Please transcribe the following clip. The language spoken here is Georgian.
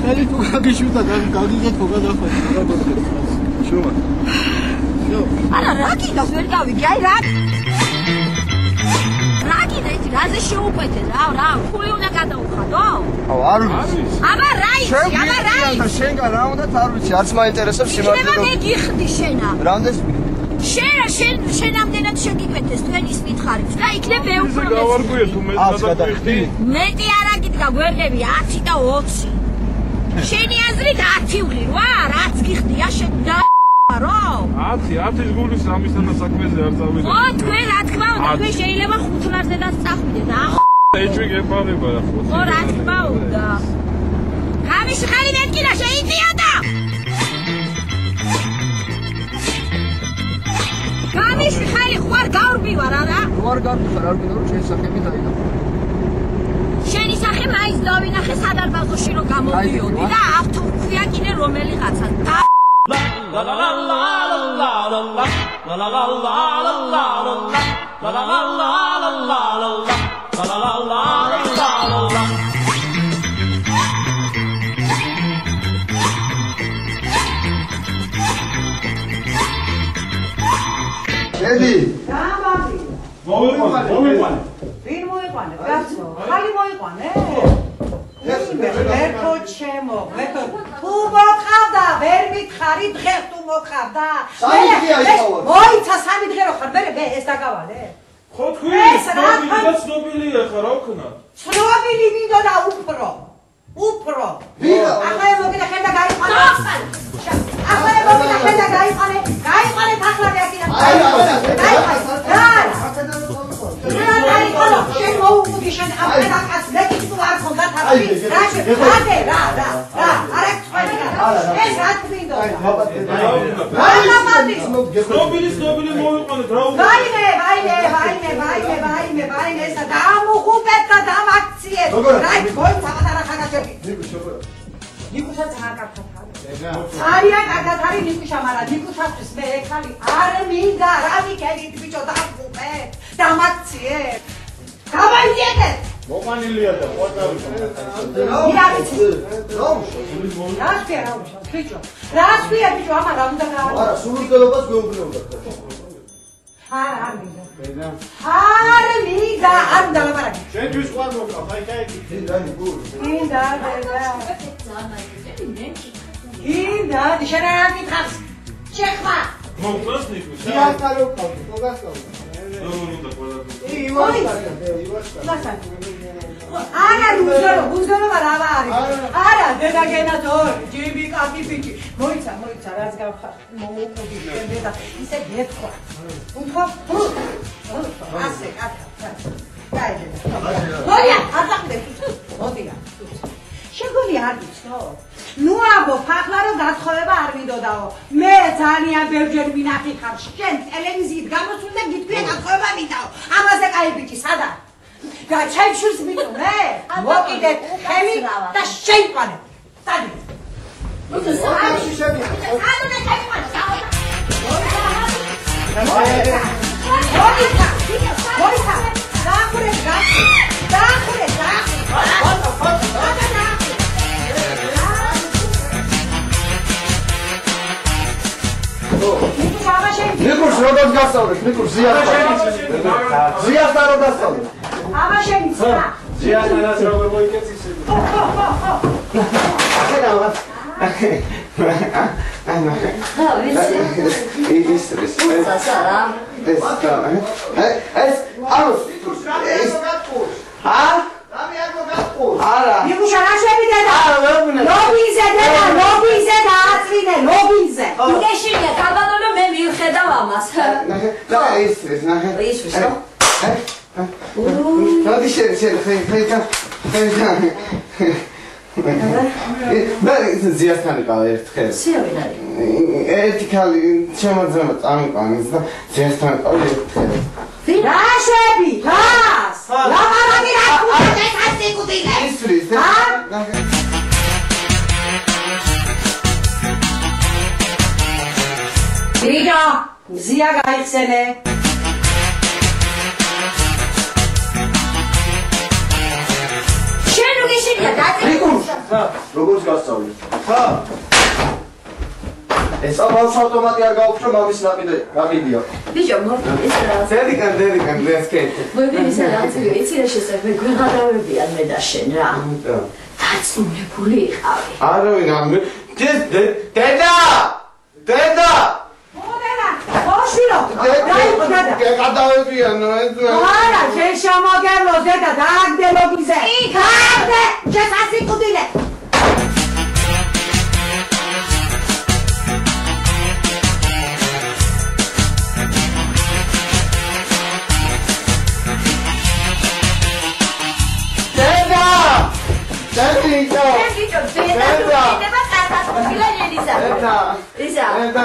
ხელი თუ გაგიშვიდა გაგიგეთ ხო გადახვალე შუმა არა რა გიგავს ვერ გავიგე აი რა გიდა ის რაზე შეუყვეთე რა ხული უნდა გადაუხადო აუ არ ვიცი აბა რა იცი შენგან რა უნდა არ ვიცი არც მაინტერესებს შემართლება მე მეგიხდი შენა რამდენს შენამდენად შეგიფეთეს თუ ენის მითხარით და იქნებ მე უფრო გავარკვიე თუ მე გადავიხდი მეტი არა გიდგა გვერდები 10 და 20 შენი აზრით 10 ვღირვა რაც გიხდია შენ და რო 10 გულის ამისთან საქმეზე არ წავიდე ო თქვენ რა თქმა უნდა თქვენ შეიძლება 5 ლარზედაც წახვიდეთ და ეჭვი გეპარება რა ხო ო რა თქმა უნდა გამიში ხალი მეთქინა შეიწიოდა გამიში ხალი ხوار გავრბივარ არა ხوار გავრბივარ არ გინდა რომ შენი სახელი დაიდო შენი სახე მაინც დავინახე სადარბაზოში რომ გამოდიოდი და ავთო ქვია კიდე რომელიღაცა La la la la la la la la la la la la la la la la la la Edi რა ბაბი მოიყვანე ვინ მოიყვანე კაცო ხალი მოიყვანე ვერკო ჩემო ვერკო თუ მოხავდა ვერ მითხარი დღეს თუ მოხავდა მოიცა სამი დღე რო ხარ მე ეს დაგავალე ხო თქვი ცნობილია ხარ რა ვქნა ცნობილი მინდოდა უფრო ახლა მოგიდა ხედა გაიყვანე ახლა მოგიდა ხედა გაიყვანე ფახლარი აქ შენ მოუყვდი შენ ახლა კაც ლეკი თუ არ ხონდა თავი რა არა თქვენი ეს რა თქმინდო ცნობილი მოიყვანე რა ვაიმე ესა დამუღუპეთ და დამაქციეთ რა მოიცა პატარა ხანაშები ნიკუშაც აკარგა არია კარგად არის ნიკუშა მაგრამ ნიკუშათვის მე ეხალი არ მინდა რა მიგერით ბიჭო დამუღუპეთ დამაქციეთ გავაიძიეთ მოყანილია და პორტალი რა ქვია ბიჭო ამან რა უნდა გავა არა სულუგელობას გვეუბნებოდა არ მინდა არ უნდა ლაპარაკი შენთვის ყარ მოკავ აი კაი დანი გული მინდა შენ არ გითხავს შეხმა მოკლას ნიკუშა იასკალო ყავდი ყოგასკალო არა უზორო რა არის არა დედა გენატორ ჯიბი კაფი ბიჭი მოიცა რაც გავხარ მოუყვდი დედა ისე გეთქვა უთქვა ასე მოდია მოდია შეგონი არ ვიცო ნუ აბო ფახლა რომ გათხოვება არ მინდოდაო მე ძალიან ბევრჯერ მინახიხარ შენ ტელევიზიით გამოსულ და გითქვია გათხოვება მინდაო ამაზე კაი ბიჭი სადა და ჩემშურს მიწუნე მოკიდეთ ხელი და შეიყვანე სადი მოდი შედი ანუ შეიყვანე მოიცა დაახურე ნიკურს როგორც გასწავლეთ ნიკურს ზიასთან რომ დასწავლეთ აბა შემიცა ზიასთანაც როგორ მოიკეცის ნიკუშა რა შევიდედა ლობიზე დააწვინე ლობიზე იგეშინია კაბანონო მე მივხედავ ამას და ის რა დადი შენ ხეიკა მე ზიასთან ვიყავ ერთხელ სიავინ არის ერთი ქალი შემოძრება წამიყვანეს და ზიასთან ვიყავ ერთხელ რა შვები რას რა მარაგი ტელევიზია გაიხსენე. შენ უგიშინია დაწერა. როგორც გასწავლე. ხა. ეს ამას ავტომატი არ გაუჩნდა მამის ნაყიდე გაგიდია. ბიჭო, ეს რა? დედიკან დესკეთი. მოიგინისა რაც იცი რა შესაძლოა გვეღადავებიან მე და შენ რა. დაწუნებული იყავი. არავინ ამ დედა! დედა! მოდელა, ოშვილო. გადავებიან ეს. არა, შენ შემოგერლო დედა დააგდელო გიზე. იქ, შესასიკუდილე. დედიკო! ბიჭო, დედა დედა კატასტროფილა ელიზა. დედა! ისა. დედა!